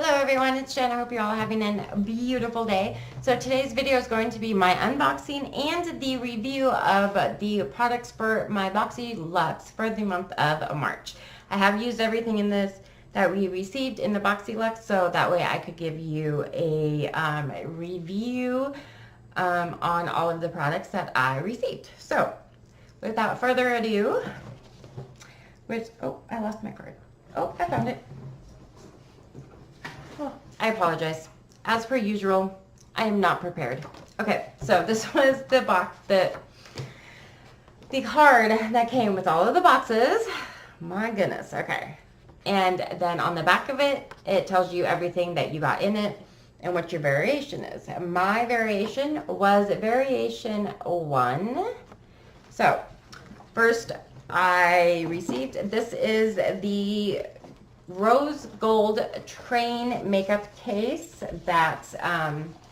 Hello everyone, it's Jen. I hope you're all having a beautiful day. So today's video is going to be my unboxing and the review of the products for my Boxyluxe for the month of March. I have used everything in this that we received in the Boxyluxe, so that way I could give you a review on all of the products that I received. So without further ado, I lost my card. Oh, I found it. I apologize. As per usual, I am not prepared. Okay, so this was the card that came with all of the boxes. My goodness, okay. And then on the back of it, it tells you everything that you got in it and what your variation is. My variation was variation 1. So, first I received, this is the rose gold train makeup case that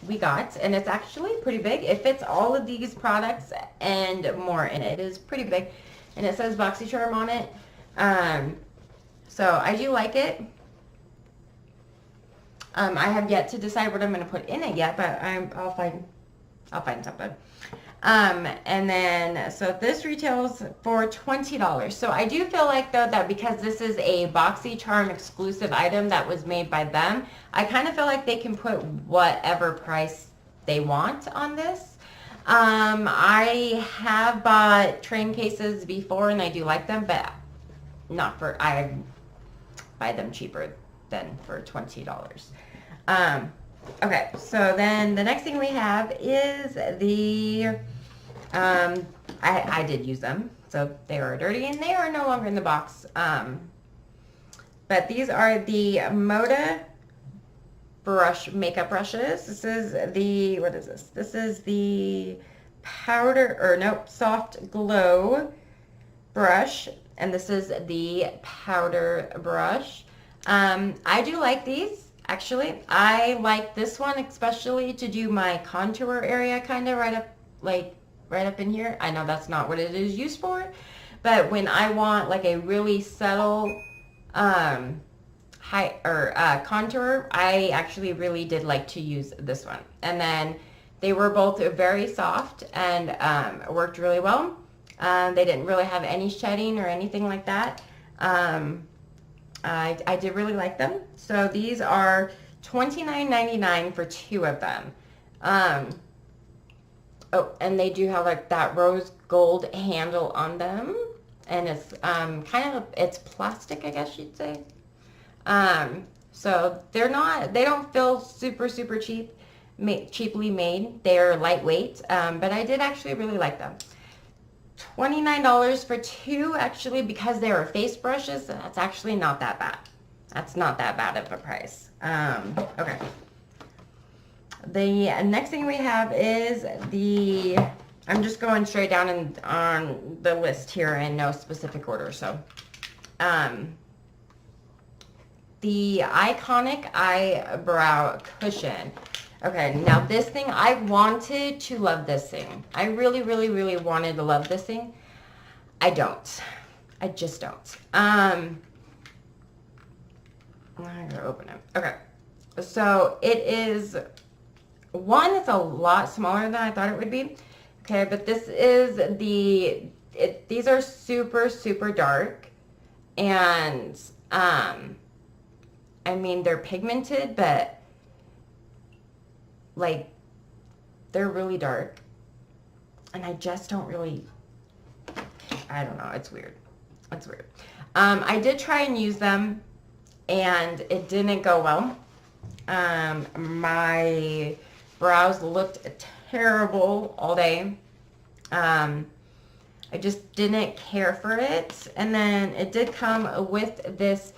we got, and it's actually pretty big. It fits all of these products and more in it. It is pretty big, and it says Boxycharm on it. So I do like it. I have yet to decide what I'm going to put in it yet, but I'll find something. And then, so this retails for $20. So I do feel like, though, that because this is a Boxycharm exclusive item that was made by them, I kind of feel like they can put whatever price they want on this. I have bought train cases before, and I do like them, but I buy them cheaper than for $20. Okay, so then the next thing we have is the, I did use them, so they are dirty and they are no longer in the box. But these are the Moda makeup brushes. This is the, what is this? This is the soft glow brush, and this is the powder brush. I do like these. Actually, I like this one especially to do my contour area, kind of right up in here. I know that's not what it is used for, but when I want like a really subtle contour, I actually really did like to use this one. And then they were both very soft and worked really well. They didn't really have any shedding or anything like that. I did really like them. So these are $29.99 for 2 of them. Oh, and they do have like that rose gold handle on them. And it's it's plastic, I guess you'd say. So they don't feel super cheaply made. They're lightweight, but I did actually really like them. $29 for 2, actually, because they are face brushes. That's actually not that bad. That's not that bad of a price. Okay. The next thing we have is I'm just going straight down on the list here in no specific order. So, the Iconic Eyebrow Cushion. Okay, now this thing, I wanted to love this thing. I really wanted to love this thing. I don't. I just don't. I'm gonna open it. Okay, so it is, it's a lot smaller than I thought it would be. Okay, but this is these are super dark, and I mean, they're pigmented, but like, they're really dark, and I just don't really, I don't know, it's weird. It's weird. I did try and use them, and it didn't go well. My brows looked terrible all day. I just didn't care for it. And then it did come with this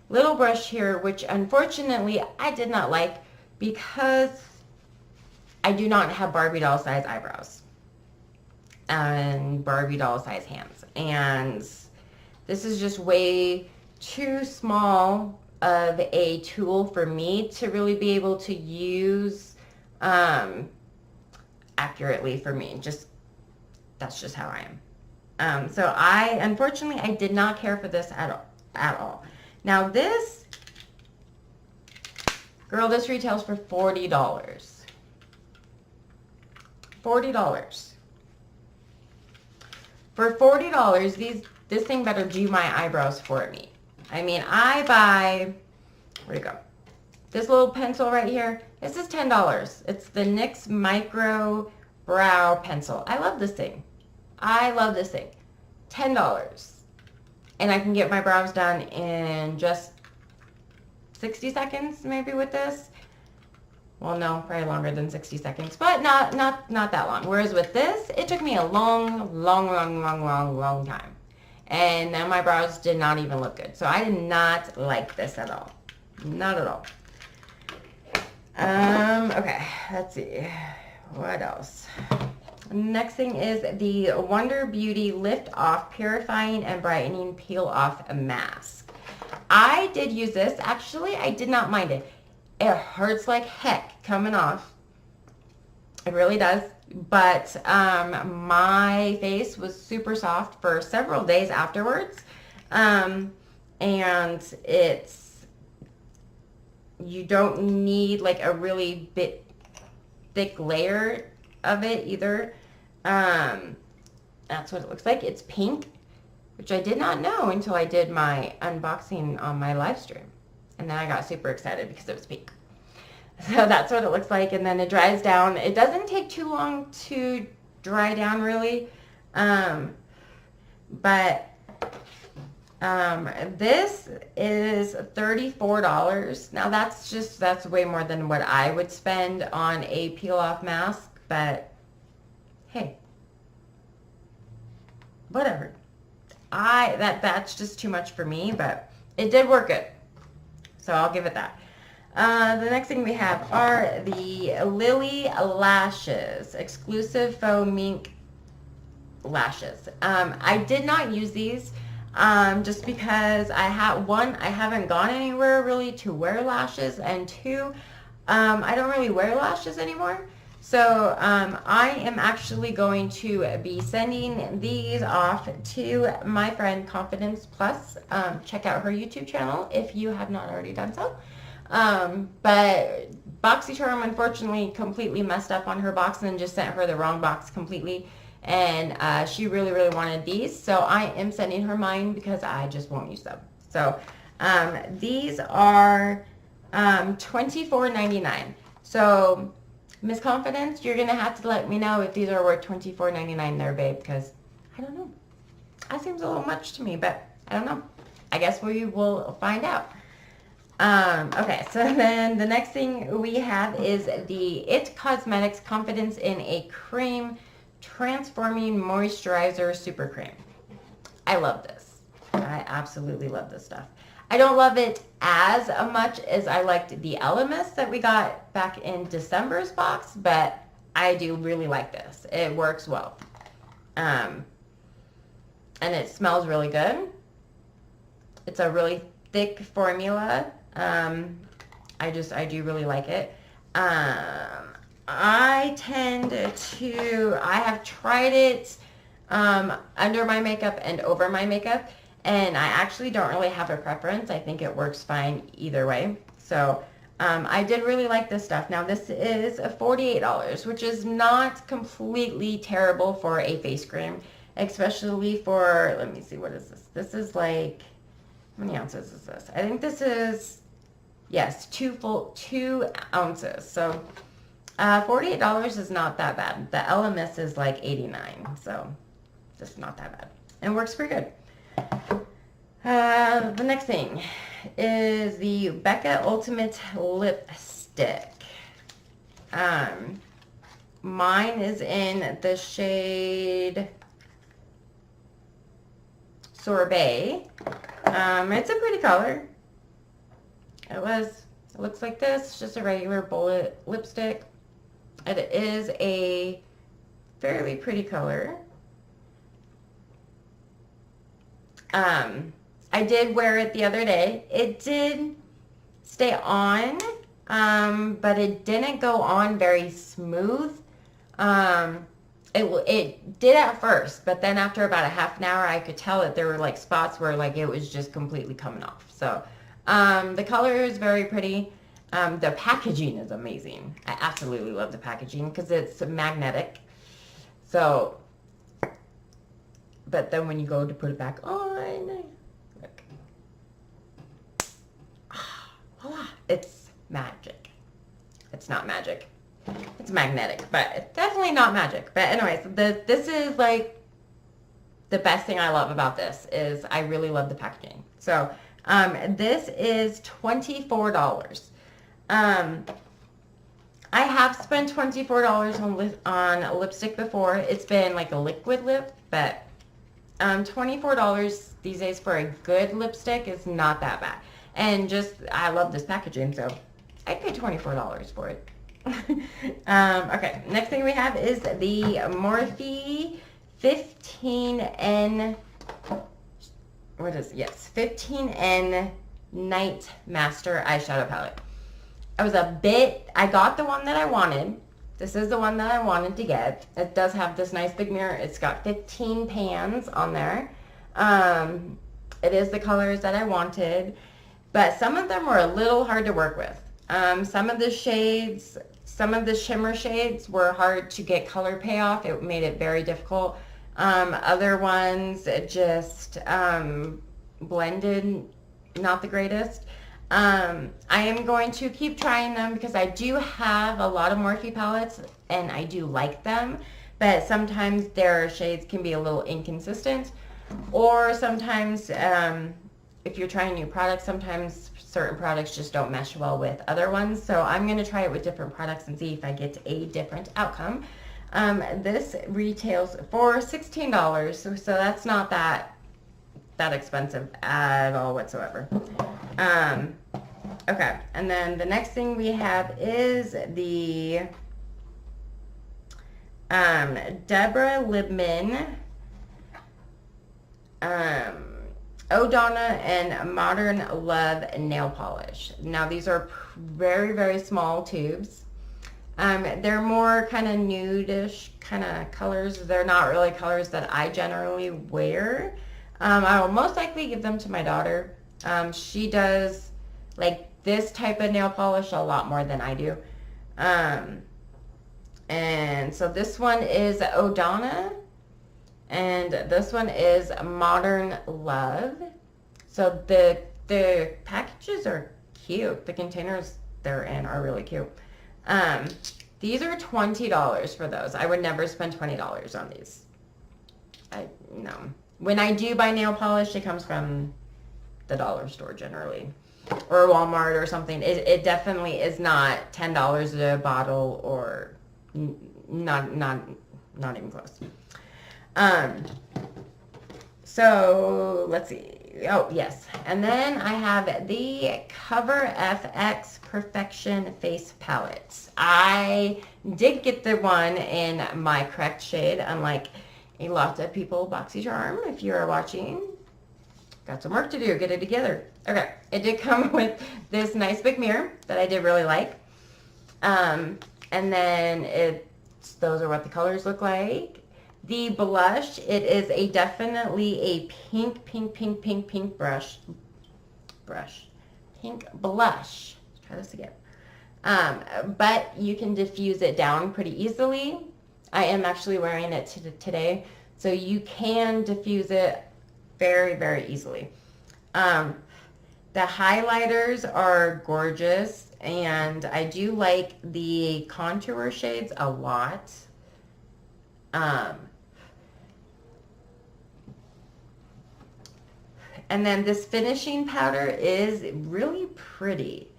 little brush here, which unfortunately I did not like, because I do not have Barbie doll size eyebrows and Barbie doll size hands. And this is just way too small of a tool for me to really be able to use accurately for me. That's just how I am. So unfortunately, I did not care for this at all. Now this Girl, this retails for $40. $40. For $40, this thing better do my eyebrows for me. I mean, I buy, where'd it go? This little pencil right here, this is $10. It's the NYX Micro Brow Pencil. I love this thing. I love this thing. $10. And I can get my brows done in just 60 seconds maybe with this. Well, no, probably longer than 60 seconds, but not that long. Whereas with this, it took me a long time. And then my brows did not even look good. So I did not like this at all. Not at all. Okay, let's see. What else? Next thing is the Wonder Beauty Lift Off Purifying and Brightening Peel Off Mask. I did use this. Actually, I did not mind it. It hurts like heck coming off. It really does. But my face was super soft for several days afterwards. And you don't need like a really thick layer of it either. That's what it looks like. It's pink, which I did not know until I did my unboxing on my live stream. And then I got super excited because it was pink. So that's what it looks like. And then it dries down. It doesn't take too long to dry down really. This is $34. Now that's way more than what I would spend on a peel off mask, but hey, whatever. That's just too much for me, but it did work good. So I'll give it that. The next thing we have are the Lily Lashes, exclusive faux mink lashes. I did not use these just because I haven't gone anywhere really to wear lashes, and two, I don't really wear lashes anymore. So I am actually going to be sending these off to my friend Confidence Plus. Check out her YouTube channel if you have not already done so. But Boxycharm unfortunately completely messed up on her box and just sent her the wrong box completely. And she really wanted these. So I am sending her mine because I just won't use them. So these are $24.99. So Miss Confidence, you're going to have to let me know if these are worth $24.99 there, babe, because I don't know. That seems a little much to me, but I don't know. I guess we will find out. Okay, so then the next thing we have is the IT Cosmetics Confidence in a Cream Transforming Moisturizer Super Cream. I love this. I absolutely love this stuff. I don't love it as much as I liked the Elemis that we got back in December's box, but I do really like this. It works well. And it smells really good. It's a really thick formula. I do really like it. I have tried it under my makeup and over my makeup, and I actually don't really have a preference. I think it works fine either way. So I did really like this stuff. Now this is $48, which is not completely terrible for a face cream, especially for, let me see, what is this? This is like, how many ounces is this? I think this is, yes, 2 ounces. So $48 is not that bad. The Elemis is like 89, so just not that bad. And works pretty good. The next thing is the Becca Ultimate Lipstick. Mine is in the shade Sorbet. It's a pretty color. It looks like this. It's just a regular bullet lipstick. It is a fairly pretty color. I did wear it the other day. It did stay on, but it didn't go on very smooth. It did at first, but then after about a half an hour, I could tell that there were like spots where like it was just completely coming off. So the color is very pretty. The packaging is amazing. I absolutely love the packaging because it's magnetic. So, but then when you go to put it back on, look. Voila, it's magic. It's not magic. It's magnetic, but it's definitely not magic. But anyways, this is like the best thing I love about this is I really love the packaging. So this is $24. I have spent $24 on lipstick before. It's been like a liquid lip, but $24 these days for a good lipstick is not that bad. And just, I love this packaging, so I'd pay $24 for it. Okay, next thing we have is the Morphe 15N, what is it? Yes, 15N Night Master Eyeshadow Palette. I got the one that I wanted. This is the one that I wanted to get. It does have this nice big mirror. It's got 15 pans on there. It is the colors that I wanted, but some of them were a little hard to work with. Some of the shades, some of the shimmer shades were hard to get color payoff. It made it very difficult. Other ones just blended not the greatest. I am going to keep trying them because I do have a lot of Morphe palettes and I do like them, but sometimes their shades can be a little inconsistent, or sometimes if you're trying new products, sometimes certain products just don't mesh well with other ones. So I'm going to try it with different products and see if I get a different outcome. This retails for $16, so that's not that expensive at all whatsoever. Okay, and then the next thing we have is the Deborah Libman O'Donna and Modern Love nail polish. Now these are very, very small tubes. They're more kind of nude-ish kind of colors. They're not really colors that I generally wear. I will most likely give them to my daughter. She does like this type of nail polish a lot more than I do. And so this one is O'Donna and this one is Modern Love. So the packages are cute. The containers they're in are really cute. These are $20 for those. I would never spend $20 on these. No. When I do buy nail polish, it comes from the dollar store generally, or Walmart or something. It definitely is not $10 a bottle, or not even close. So let's see. Oh yes, and then I have the Cover FX Perfection Face Palette. I did get the one in my correct shade, unlike a lot of people. Boxycharm, if you are watching, got some work to do. Get it together. Okay, it did come with this nice big mirror that I did really like. And then those are what the colors look like. The blush, it is definitely a pink brush. Pink blush. Let's try this again. But you can diffuse it down pretty easily. I am actually wearing it today, so you can diffuse it very, very easily. The highlighters are gorgeous, and I do like the contour shades a lot. And then this finishing powder is really pretty.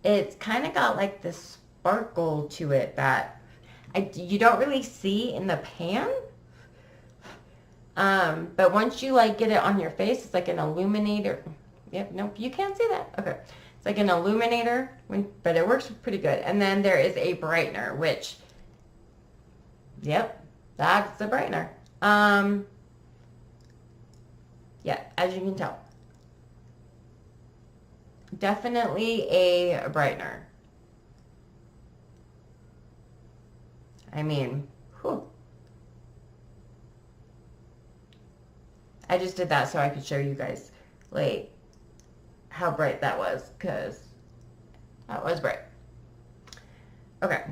It's kind of got like this sparkle to it that you don't really see in the pan. But once you like get it on your face, it's like an illuminator. Yep, nope, you can't see that. Okay. It's like an illuminator, but it works pretty good. And then there is a brightener, which, yep, that's the brightener. Yeah, as you can tell. Definitely a brightener. I mean, whew. I just did that so I could show you guys, like, how bright that was, because That was bright. Okay.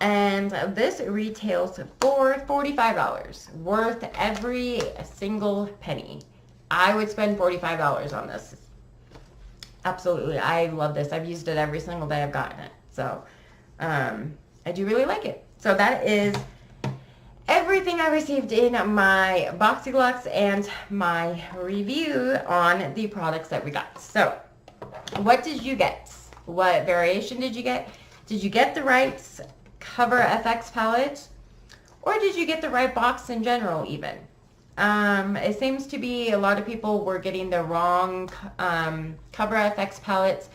And this retails for $45. Worth every single penny. I would spend $45 on this. Absolutely. I love this. I've used it every single day I've gotten it. So, I do really like it. So that is everything I received in my Boxyluxe and my review on the products that we got. So, what did you get? What variation did you get? Did you get the right Cover FX palette? Or did you get the right box in general even? It seems to be a lot of people were getting the wrong Cover FX palettes.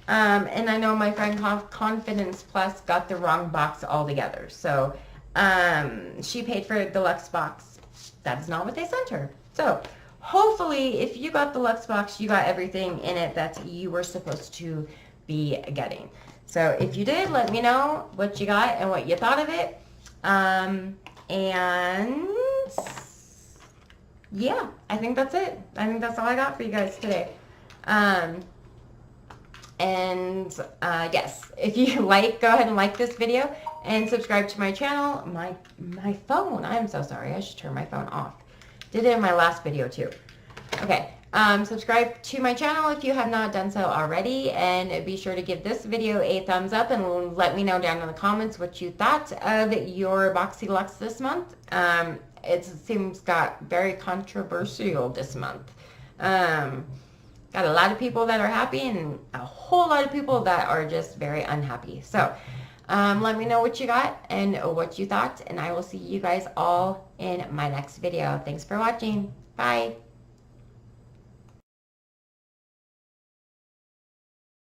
And I know my friend Confidence Plus got the wrong box altogether. So she paid for a deluxe box. That's not what they sent her. So hopefully if you got the deluxe box, you got everything in it that you were supposed to be getting. So if you did, let me know what you got and what you thought of it. And yeah, I think that's it. I think that's all I got for you guys today. Yes, if you like, go ahead and like this video and subscribe to my channel. My phone, I'm so sorry. I should turn my phone off. Did it in my last video too. Okay. Subscribe to my channel if you have not done so already, and be sure to give this video a thumbs up and let me know down in the comments what you thought of your Boxyluxe this month. It seems got very controversial this month. Got a lot of people that are happy and a whole lot of people that are just very unhappy. So let me know what you got and what you thought, and I will see you guys all in my next video. Thanks for watching. Bye.